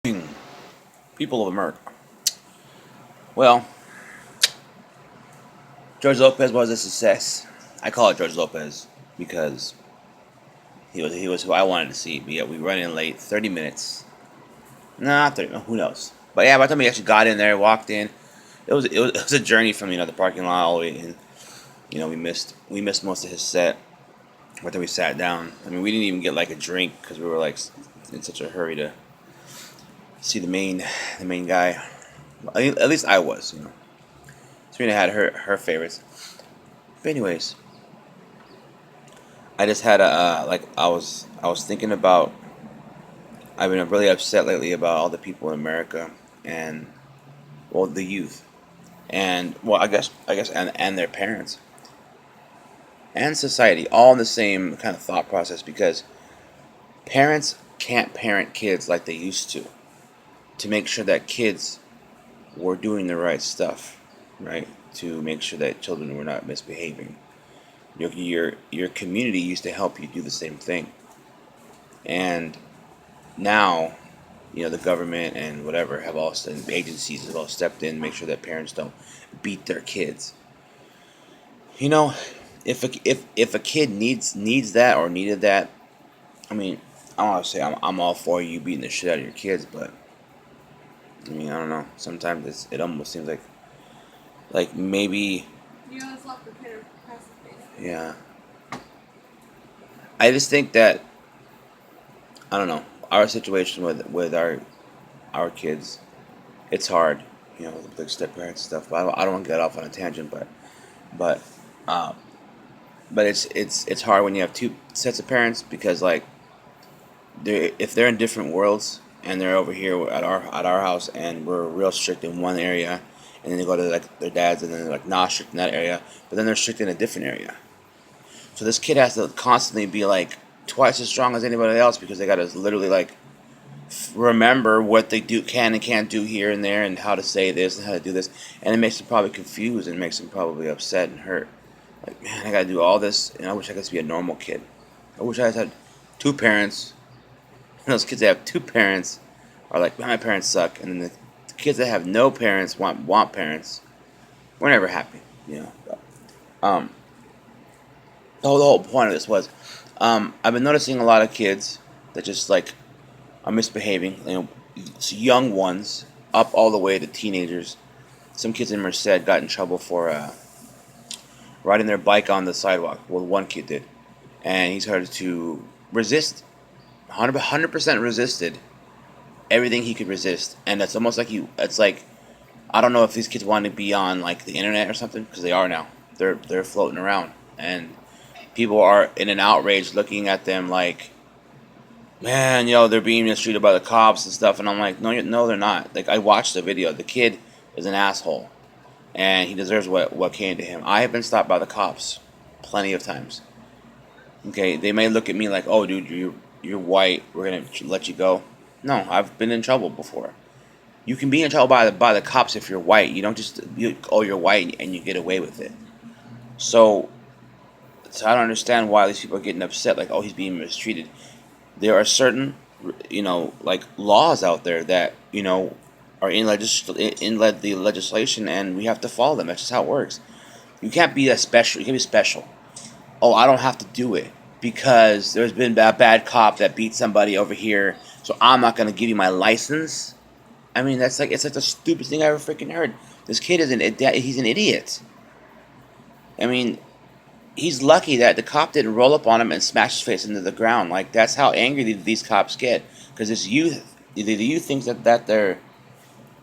People of America. Well, George Lopez was a success. I call it George Lopez because he was who I wanted to see. But yeah, we run in late, 30 minutes. Nah, not 30. Who knows? But yeah, by the time we actually got in there, walked in, it was a journey from the parking lot all the way in. We missed most of his set. By the time we sat down, I mean we didn't even get like a drink because we were like in such a hurry to see the main guy. At least I was. Serena had her favorites. But anyways, I just had a like I was thinking about. I've been really upset lately about all the people in America and well the youth and well I guess and their parents and society all in the same kind of thought process because parents can't parent kids like they used to make sure that kids were doing the right stuff, right? To make sure that children were not misbehaving. Your community used to help you do the same thing, and now the government and whatever have all agencies have all stepped in, make sure that parents don't beat their kids. You know, if a kid needs that or needed that, I mean, I don't want to say I'm all for you beating the shit out of your kids, but I mean I don't know. Sometimes it almost seems like maybe You know, it's not for kid or passive basically. yeah. I just think that I don't know our situation with our kids. It's hard, with like step parents and stuff. But I don't want to get off on a tangent, but um, but it's hard when you have two sets of parents because like if they're in different worlds and they're over here at our house and we're real strict in one area, and then they go to like their dad's and then they're like not strict in that area, but then they're strict in a different area. So this kid has to constantly be like twice as strong as anybody else because they got to literally like remember what they can and can't do here and there and how to say this and how to do this, and it makes them probably confused and makes them probably upset and hurt. Like, man, I gotta do all this, and I wish I could be a normal kid. I wish I had two parents. And those kids that have two parents are like, man, my parents suck, and then the kids that have no parents want parents. We're never happy, you know. But, um, the whole point of this was, I've been noticing a lot of kids that just like are misbehaving. Young ones up all the way to teenagers. Some kids in Merced got in trouble for riding their bike on the sidewalk. Well, one kid did, and he started to resist. 100% resisted everything he could resist, and it's almost like It's like I don't know if these kids want to be on like the internet or something because they are now. They're floating around, and people are in an outrage looking at them like, man, they're being mistreated by the cops and stuff. And I'm like, no, no, they're not. Like I watched the video. The kid is an asshole, and he deserves what came to him. I have been stopped by the cops plenty of times. Okay, they may look at me like, oh, dude, you're white. We're gonna let you go. No, I've been in trouble before. You can be in trouble by the cops if you're white. You don't just you're white and you get away with it. So, I don't understand why these people are getting upset. Like, oh, he's being mistreated. There are certain, like laws out there that are the legislation, and we have to follow them. That's just how it works. You can't be that special. You can't be special. Oh, I don't have to do it because there's been a bad cop that beat somebody over here, so I'm not gonna give you my license. I mean, it's like the stupidest thing I ever freaking heard. This kid he's an idiot. I mean, he's lucky that the cop didn't roll up on him and smash his face into the ground. Like that's how angry these cops get because this youth, the youth thinks that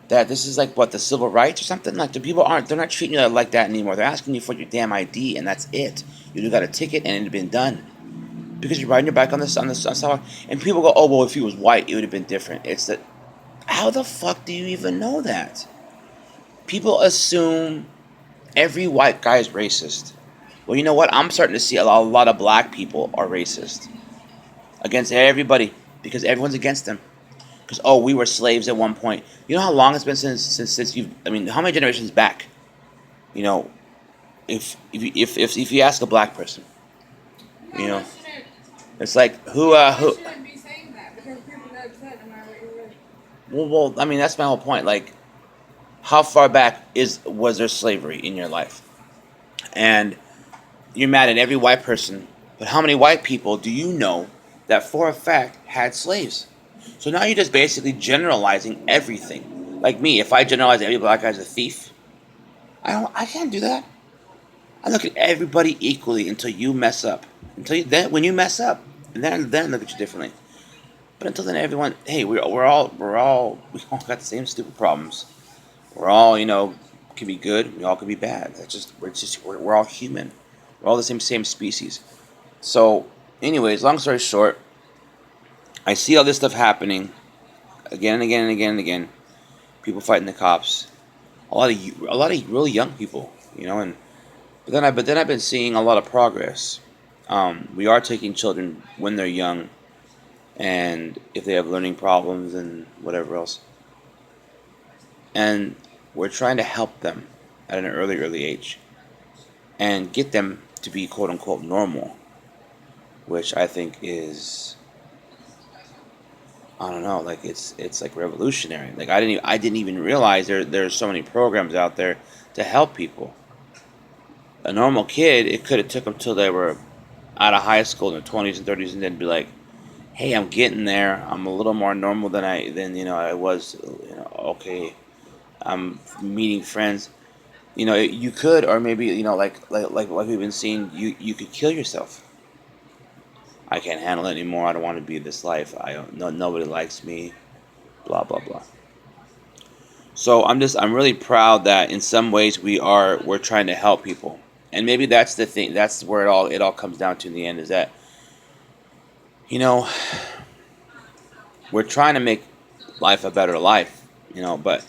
this is like what the civil rights or something. Like they're not treating you like that anymore. They're asking you for your damn ID and that's it. You got a ticket and it had been done because you're riding your bike on the sidewalk. And people go, oh well, if he was white, it would have been different. It's that how the fuck do you even know that? People assume every white guy is racist. Well, you know what? I'm starting to see a lot of black people are racist against everybody because everyone's against them. Because oh, we were slaves at one point. You know how long it's been since you've. I mean, how many generations back? You know, if you ask a black person, No, you know, they shouldn't. it's like They shouldn't be saying that because people get upset no matter what you're with. Well, I mean, that's my whole point. Like, how far back was there slavery in your life? And you're mad at every white person, but how many white people do you know that for a fact had slaves? So now you're just basically generalizing everything. Like me, if I generalize every black guy's a thief, I can't do that. I look at everybody equally until you mess up. Until you, then, when you mess up, and then look at you differently. But until then, everyone, hey, we all got the same stupid problems. We're all, can be good. We all can be bad. We're all human. We're all the same species. So, anyways, long story short, I see all this stuff happening again and again and again and again. People fighting the cops. A lot of really young people, and but then I've been seeing a lot of progress. We are taking children when they're young, and if they have learning problems and whatever else, and we're trying to help them at an early age and get them to be quote unquote normal, which I think is, I don't know, like it's like revolutionary. Like I didn't even realize there's so many programs out there to help people. A normal kid, it could have took them till they were out of high school in their 20s and 30s, and then be like, "Hey, I'm getting there. I'm a little more normal than I was. Okay, I'm meeting friends. You could, or maybe like we've been seeing, you could kill yourself. I can't handle it anymore. I don't want to be this life. I don't, no nobody likes me. Blah blah blah. So I'm really proud that in some ways we're trying to help people, and maybe that's the thing. That's where it all comes down to in the end is that you know we're trying to make life a better life. But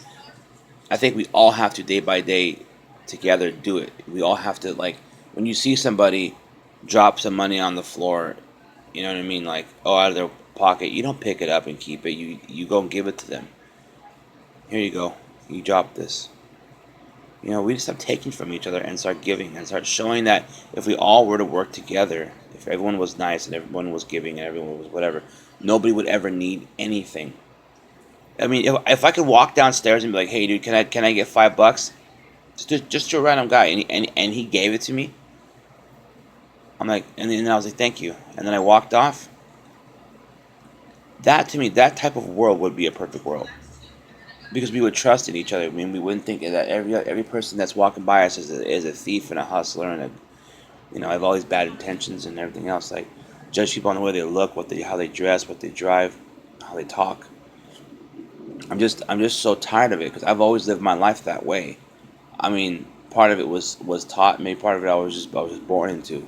I think we all have to day by day together do it. We all have to like when you see somebody drop some money on the floor, you know what I mean? Like out of their pocket, you don't pick it up and keep it. You go and give it to them. Here you go. You dropped this. We just start taking from each other and start giving and start showing that if we all were to work together, if everyone was nice and everyone was giving and everyone was whatever, nobody would ever need anything. I mean, if I could walk downstairs and be like, "Hey, dude, can I get $5?" Just to a random guy, and he gave it to me. I'm like, and then I was like, "Thank you," and then I walked off. That to me, that type of world would be a perfect world because we would trust in each other. I mean, we wouldn't think that every person that's walking by us is a thief and a hustler and have all these bad intentions and everything else. Like judge people on the way they look, how they dress, what they drive, how they talk. I'm just so tired of it because I've always lived my life that way. I mean, part of it was taught me. Part of it I was just born into.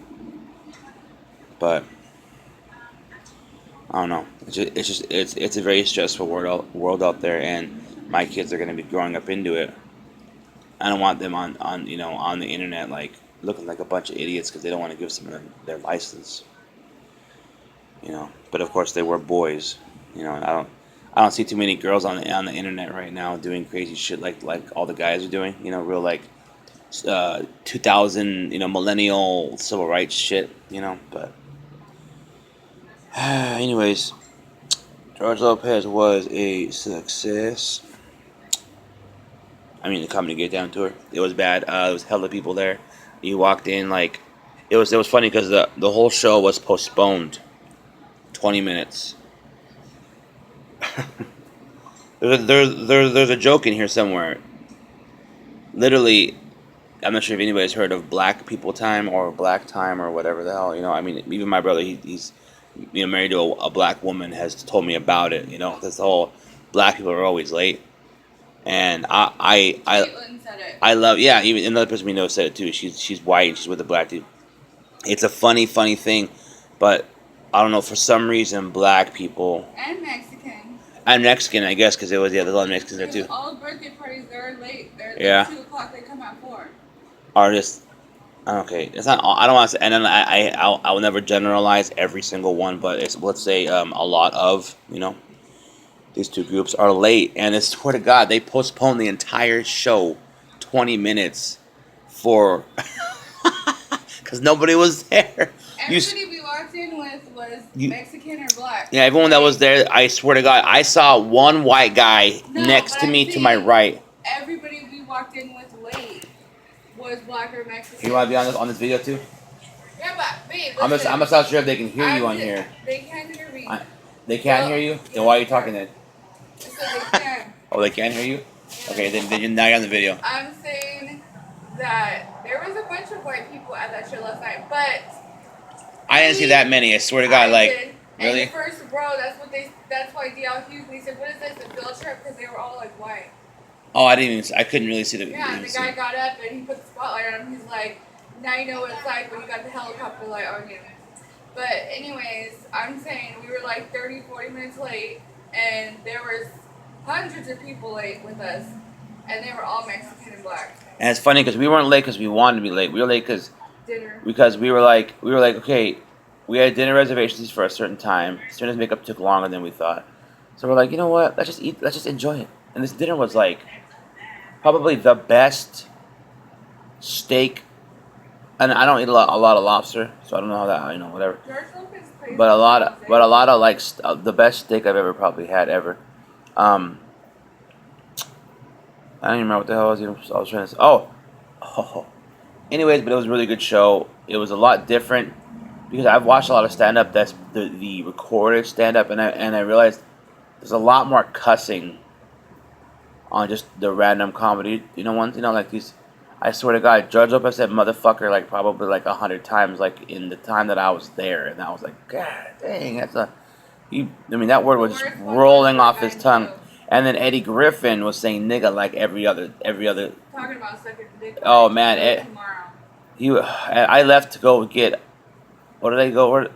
But I don't know. It's a very stressful world out there, and my kids are going to be growing up into it. I don't want them on the internet like looking like a bunch of idiots because they don't want to give someone their license. But of course they were boys. And I don't see too many girls on the internet right now doing crazy shit like all the guys are doing. Real like 2000 millennial civil rights shit. But anyways, George Lopez was a success. I mean, the coming to get down to her, it was bad. There was hella people there. You walked in like it was funny because the whole show was postponed 20 minutes. There's a joke in here somewhere. Literally, I'm not sure if anybody's heard of Black People Time or Black Time or whatever the hell. I mean, even my brother, he's married to a black woman, has told me about it. This whole black people are always late, and Caitlin said it. I love, yeah. Even another person we know said it too. She's white and she's with a black dude. It's a funny thing, but I don't know, for some reason black people And Mexican. and Mexican, I guess, because there's a lot of Mexicans there Because too. all birthday parties, they're late. They're Yeah. 2 o'clock, they come at 4. Are just okay. It's not. I don't want to. And then I will never generalize every single one, but it's, let's say, a lot of these two groups are late, and I swear to God, they postponed the entire show 20 minutes for because nobody was there. You Everybody we walked in with was was Mexican or black. Yeah, everyone that was there, I swear to God, I saw one white guy next to me to my right. Everybody we walked in with late was black or Mexican. You want to be on this video too? Yeah, but babe, I'm just not sure if they can hear you on here. They can't hear me. They can't hear you? Then why are you talking then? So they can. Oh, they can hear you? Yeah. Okay, then now you're on the video. I'm saying that there was a bunch of white people at that show last night, but I didn't see that many. I swear to God, did. really. And the first row, that's why DL Hughes. And he said, "What is this? A field trip?" Because they were all like white. Oh, I couldn't really see the. Yeah, and the guy got up and he put the spotlight on him. He's like, "Now you know what it's like when you got the helicopter light on you." But anyways, I'm saying we were like 30, 40 minutes late, and there was hundreds of people late with us, and they were all Mexican and black. And it's funny because we weren't late because we wanted to be late. We were late Dinner. because we were like okay, we had dinner reservations for a certain time. Serena's makeup took longer than we thought, so we're like, you know what? Let's just enjoy it. And this dinner was like probably the best steak. And I don't eat a lot of lobster, so I don't know how that whatever. But a lot of like the best steak I've ever probably had ever. I don't even remember what the hell I was trying to say. Oh. Anyways, but it was a really good show. It was a lot different because I've watched a lot of stand up. That's the recorded stand up, and I realized there's a lot more cussing on just the random comedy. Ones like these. I swear to God, George Lopez said motherfucker like probably like 100 times like in the time that I was there, and I was like, God dang, that word was just rolling off his tongue. And then Eddie Griffin was saying nigga like every other. Talking about sucking dick. Oh man, I left to go get. What did I go? A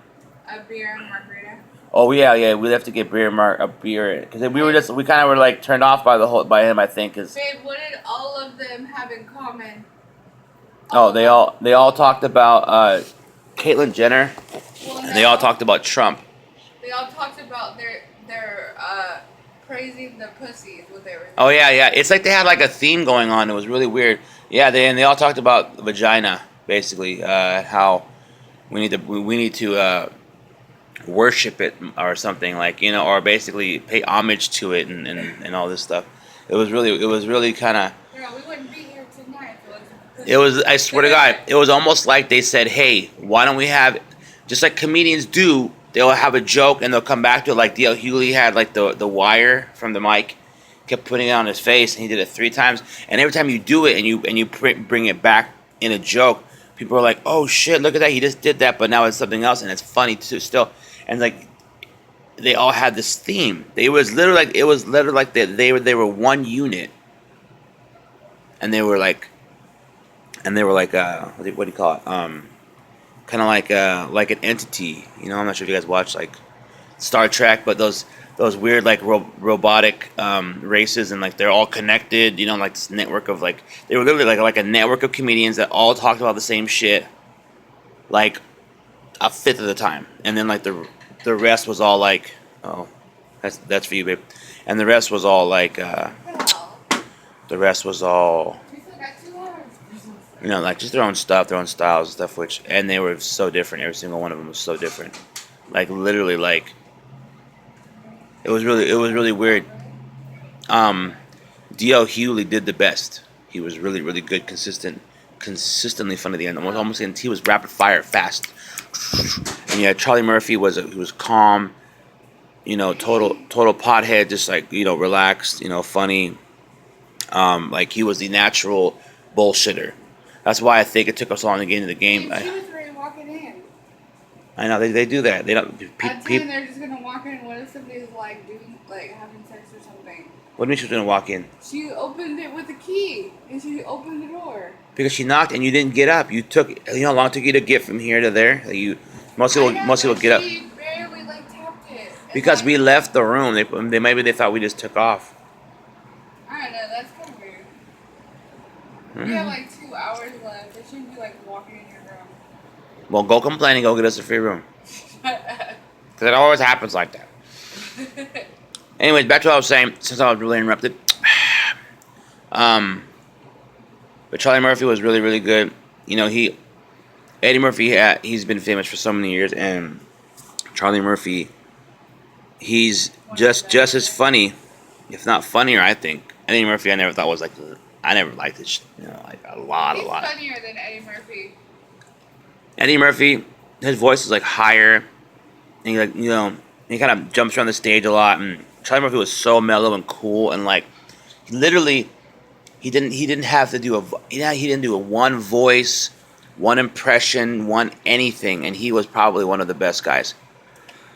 beer and margarita. Oh yeah, we left to get a beer because we kind of were like turned off by him, I think. Cause, babe, what did all of them have in common? They all talked about Caitlyn Jenner, and they all talked about Trump. They all talked about their praising the pussy is what they were. Oh yeah, it's like they had like a theme going on. It was really weird. Yeah, they all talked about vagina basically, how we need to worship it or something or basically pay homage to it and all this stuff. It was really kind of. We wouldn't be here tonight. It was. I swear to God, it was almost like they said, "Hey, why don't we have, just like comedians do? They'll have a joke and they'll come back to it." Like D.L. Hughley had like the wire from the mic, kept putting it on his face, and he did it 3 times. And every time you do it and you bring it back in a joke, people are like, "Oh shit, look at that! He just did that, but now it's something else, and it's funny too still." And like, they all had this theme. It was literally like they were one unit, and they were like, what do you call it? Kind of like an entity. I'm not sure if you guys watch like Star Trek, but those weird like robotic races, and like they're all connected. Like this network of like they were literally like a network of comedians that all talked about the same shit, like a fifth of the time, and then like the rest was all like, oh, that's for you, babe, and the rest was all like the rest was all like just their own stuff, their own styles and stuff, and they were so different. Every single one of them was so different, like literally like it was really weird. D.L. Hughley did the best. He was really, really good, consistently fun at the end. Almost he was rapid fire, fast. And yeah, Charlie Murphy was calm, total pothead, just like relaxed, funny. Like he was the natural bullshitter. That's why I think it took us so long to get into the game. She was ready walking in. I know they do that. They don't. I'd say they're just gonna walk in. What if somebody's like having sex or something? What do you mean she was gonna walk in? She opened it with a key, and she opened the door. Because she knocked and you didn't get up. You how long it took you to get from here to there? Like most people get up. She barely tapped it. Because we left the room. Maybe they thought we just took off. I don't know. That's kind of weird. We have 2 hours left. They shouldn't be walking in your room. Well, go complain and go get us a free room. Because it always happens like that. Anyways, back to what I was saying, since I was really interrupted. But Charlie Murphy was really, really good. Eddie Murphy, he's been famous for so many years, and Charlie Murphy, he's One of the just best. as funny, if not funnier. I think Eddie Murphy. I never thought was like. I never liked it. Like a lot, a He's lot. funnier than Eddie Murphy. Eddie Murphy, his voice is like higher, and he like he kind of jumps around the stage a lot. And Charlie Murphy was so mellow and cool, and like literally, he didn't have to do he didn't do a one voice, one impression, one anything, and he was probably one of the best guys.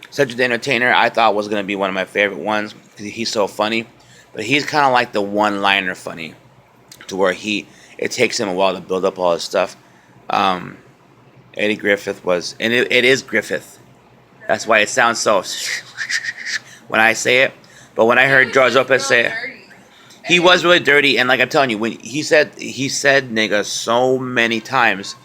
Cedric the Entertainer, I thought was gonna be one of my favorite ones because he's so funny, but he's kind of like the one-liner funny, to where it takes him a while to build up all his stuff. Um, Eddie Griffith was, and it is Griffith. That's why it sounds so when I say it. But when I He heard was George just Lopez real say it, dirty. he was really dirty. And like I'm telling you, when he said nigga so many times,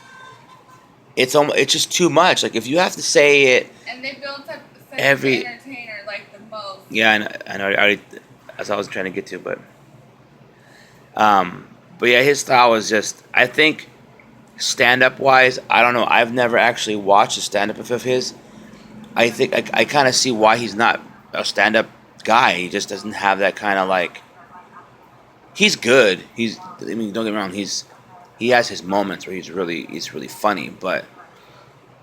it's just too much. Like if you have to say it And they built up such every, an entertainer like the most. yeah, I know, I already, that's what I was trying to get to, um, but yeah, his style was just, I think, stand up wise, I don't know. I've never actually watched a stand up of his. I think I kind of see why he's not a stand up guy. He just doesn't have that kind of like. He's good. I mean, don't get me wrong. He has his moments where he's really funny, but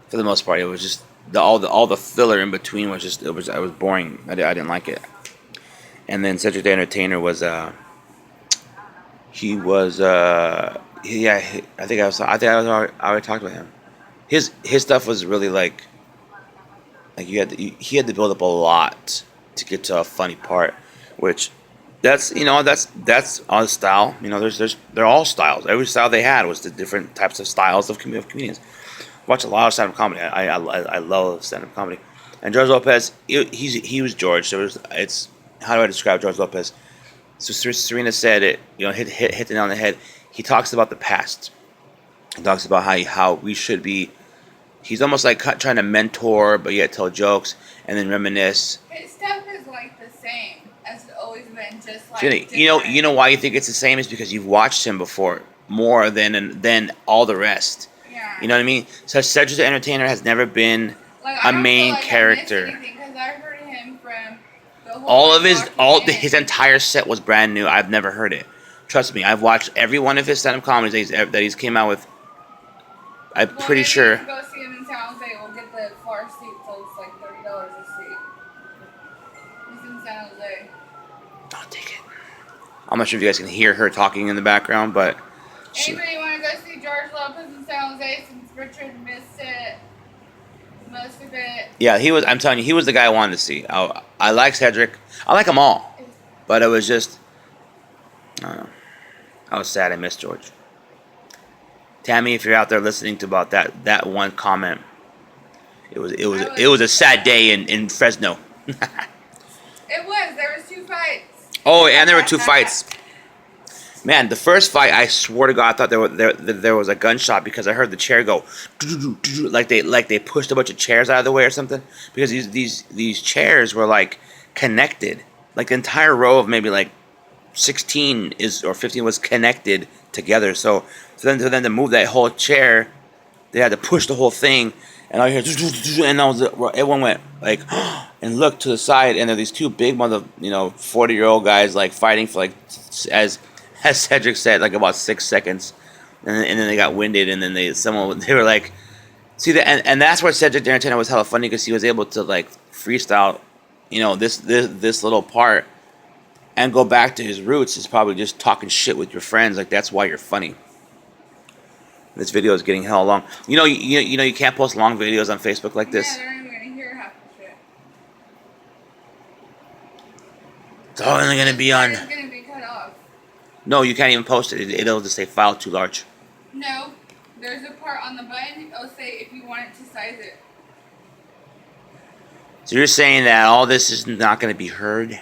for the most part, it was just all the filler in between was just I was boring. I didn't like it. And then Cedric the Entertainer was he was yeah, I already talked about him. His stuff was really like he had to build up a lot to get to a funny part, which that's on style. They're all styles. Every style they had was the different types of styles of comedians. Watch a lot of stand up comedy. I love stand up comedy. And George Lopez, he was George. It's how do I describe George Lopez? So Serena said it. Hit the nail on the head. He talks about the past. He talks about how we should be. He's almost like trying to mentor, but yet tell jokes and then reminisce. His stuff is like the same as it's always been, just like Jenny, different. you know why you think it's the same is because you've watched him before more than all the rest. Yeah. You know what I mean? So Cedric the Entertainer has never been Like a I don't main feel like character. I missed anything because I heard him from the whole. All of Walking his In. entire set was brand new. I've never heard it. Trust me, I've watched every one of his stand-up comedies that he's came out with. I'm Well, pretty maybe sure. if you go see him in San Jose, we'll get the far seat, so it's like $30 a seat. He's in San Jose. I'll take it. I'm not sure if you guys can hear her talking in the background, but Anybody want to go see George Lopez in San Jose since Richard missed it? Most of it. yeah, he was. I'm telling you, he was the guy I wanted to see. I like Cedric. I like them all, but it was just. I don't know. I was sad I missed George. Tammy, if you're out there listening to about that one comment, it was a sad day in Fresno. It was. There was 2 fights. Oh, and there were 2 fights. Man, the first fight, I swear to God, I thought there was a gunshot because I heard the chair go like they pushed a bunch of chairs out of the way or something. Because these chairs were like connected, like the entire row of maybe like 16 or 15 was connected together. So then to move that whole chair, they had to push the whole thing, and I hear and everyone went like and looked to the side, and there are these 2 big 40-year-old guys like fighting for like as Cedric said like about 6 seconds, and then they got winded, and then they were like, see that, and that's where Cedric the Entertainer was hella funny because he was able to like freestyle, this little part. And go back to his roots is probably just talking shit with your friends. Like that's why you're funny. This video is getting hell long. You can't post long videos on Facebook like this. Yeah, they're not even gonna hear half the shit. It's only gonna be on. It's gonna be cut off. No, you can't even post it. It'll just say file too large. No, there's a part on the button. It'll say if you want it to size it. So you're saying that all this is not gonna be heard?